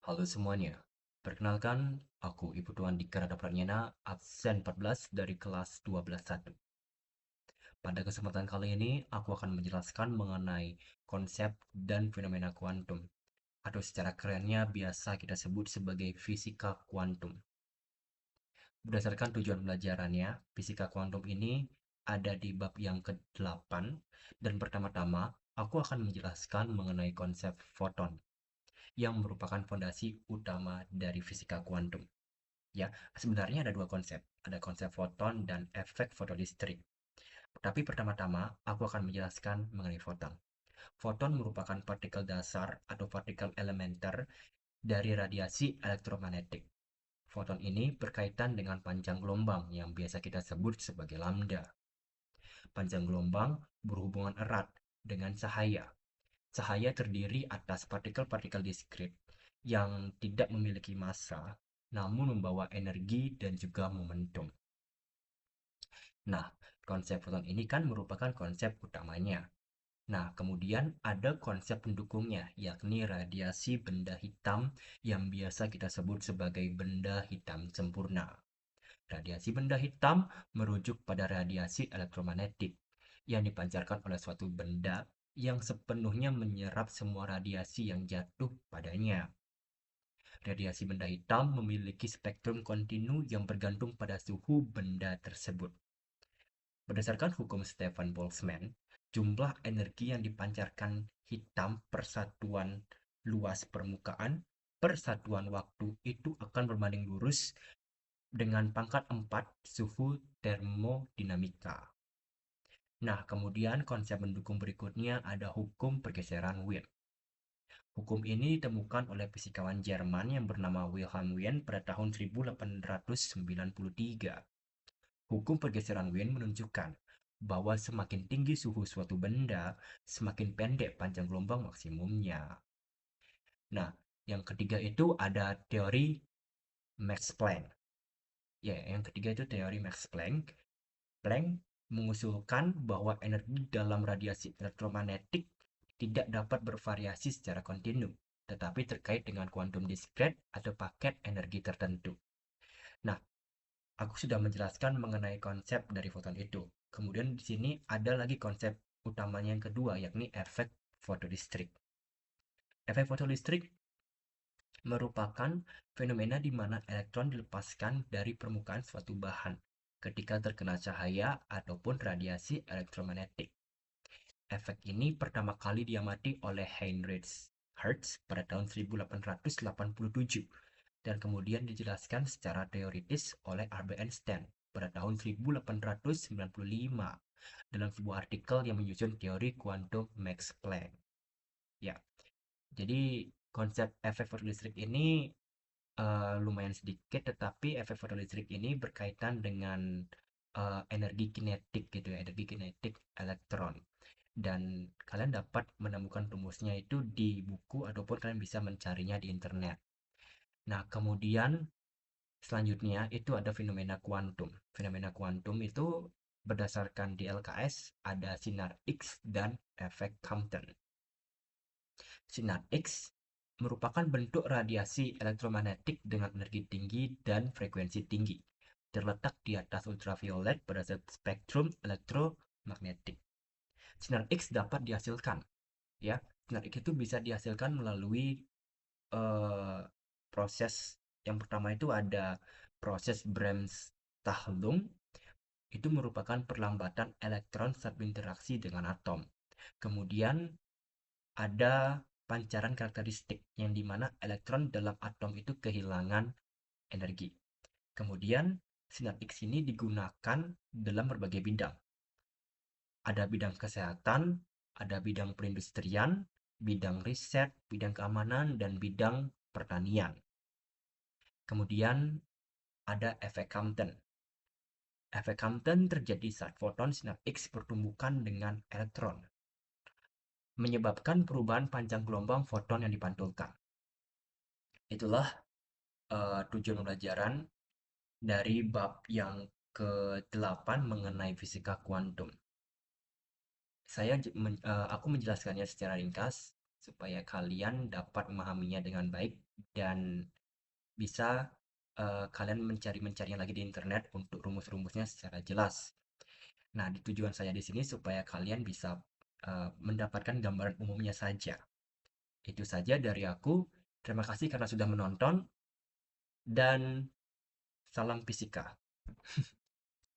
Halo semuanya, perkenalkan aku Ibu Tuan Dika Rada Pratnyana, absen 14 dari kelas 12.1. Pada kesempatan kali ini, aku akan menjelaskan mengenai konsep dan fenomena kuantum, atau secara kerennya biasa kita sebut sebagai fisika kuantum. Berdasarkan tujuan pelajarannya, fisika kuantum ini ada di bab yang ke-8, dan pertama-tama aku akan menjelaskan mengenai konsep foton, yang merupakan fondasi utama dari fisika kuantum. Ya, sebenarnya ada dua konsep. Ada konsep foton dan efek fotolistrik. Tapi pertama-tama, aku akan menjelaskan mengenai foton. Foton merupakan partikel dasar atau partikel elementer dari radiasi elektromagnetik. Foton ini berkaitan dengan panjang gelombang yang biasa kita sebut sebagai lambda. Panjang gelombang berhubungan erat dengan cahaya. Cahaya terdiri atas partikel-partikel diskrit yang tidak memiliki massa, namun membawa energi dan juga momentum. Nah, konsep foton ini kan merupakan konsep utamanya. Nah, kemudian ada konsep pendukungnya, yakni radiasi benda hitam yang biasa kita sebut sebagai benda hitam sempurna. Radiasi benda hitam merujuk pada radiasi elektromagnetik yang dipancarkan oleh suatu benda yang sepenuhnya menyerap semua radiasi yang jatuh padanya. Radiasi benda hitam memiliki spektrum kontinu yang bergantung pada suhu benda tersebut. Berdasarkan hukum Stefan Boltzmann, jumlah energi yang dipancarkan hitam per satuan luas permukaan per satuan waktu itu akan berbanding lurus dengan pangkat 4 suhu termodinamika. Nah, kemudian konsep mendukung berikutnya ada hukum pergeseran Wien. Hukum ini ditemukan oleh fisikawan Jerman yang bernama Wilhelm Wien pada tahun 1893. Hukum pergeseran Wien menunjukkan bahwa semakin tinggi suhu suatu benda, semakin pendek panjang gelombang maksimumnya. Nah, yang ketiga itu ada teori Max Planck. Ya, yang ketiga itu teori Max Planck. Planck mengusulkan bahwa energi dalam radiasi elektromagnetik tidak dapat bervariasi secara kontinu, tetapi terkait dengan kuantum diskret atau paket energi tertentu. Nah, aku sudah menjelaskan mengenai konsep dari foton itu. Kemudian di sini ada lagi konsep utamanya yang kedua, yakni efek fotolistrik. Efek fotolistrik merupakan fenomena di mana elektron dilepaskan dari permukaan suatu bahan ketika terkena cahaya ataupun radiasi elektromagnetik. Efek ini pertama kali diamati oleh Heinrich Hertz pada tahun 1887 dan kemudian dijelaskan secara teoritis oleh Albert Einstein pada tahun 1895 dalam sebuah artikel yang menyusun teori kuantum Max Planck. Ya, jadi konsep efek fotolistrik ini lumayan sedikit, tetapi efek fotolistrik ini berkaitan dengan energi kinetik gitu ya, energi kinetik elektron. Dan kalian dapat menemukan rumusnya itu di buku ataupun kalian bisa mencarinya di internet. Nah, kemudian selanjutnya itu ada fenomena kuantum. Fenomena kuantum itu berdasarkan di LKS ada sinar X dan efek Compton. Sinar X merupakan bentuk radiasi elektromagnetik dengan energi tinggi dan frekuensi tinggi, terletak di atas ultraviolet pada spektrum elektromagnetik. Sinar X dapat dihasilkan, ya. Sinar X itu bisa dihasilkan melalui eh, proses yang pertama itu ada proses Bremsstrahlung, itu merupakan perlambatan elektron saat berinteraksi dengan atom. Kemudian ada pancaran karakteristik yang dimana elektron dalam atom itu kehilangan energi. Kemudian sinar X ini digunakan dalam berbagai bidang. Ada bidang kesehatan, ada bidang perindustrian, bidang riset, bidang keamanan, dan bidang pertanian. Kemudian ada efek Compton. Efek Compton terjadi saat foton sinar X bertumbukan dengan elektron, menyebabkan perubahan panjang gelombang foton yang dipantulkan. Itulah tujuan pembelajaran dari bab yang ke-8 mengenai fisika kuantum. Aku menjelaskannya secara ringkas. supaya kalian dapat memahaminya dengan baik dan bisa kalian mencari-mencarinya lagi di internet untuk rumus-rumusnya secara jelas. Nah, tujuan saya di sini supaya kalian bisa mendapatkan gambaran umumnya saja. Itu saja dari aku. Terima kasih karena sudah menonton dan salam fisika.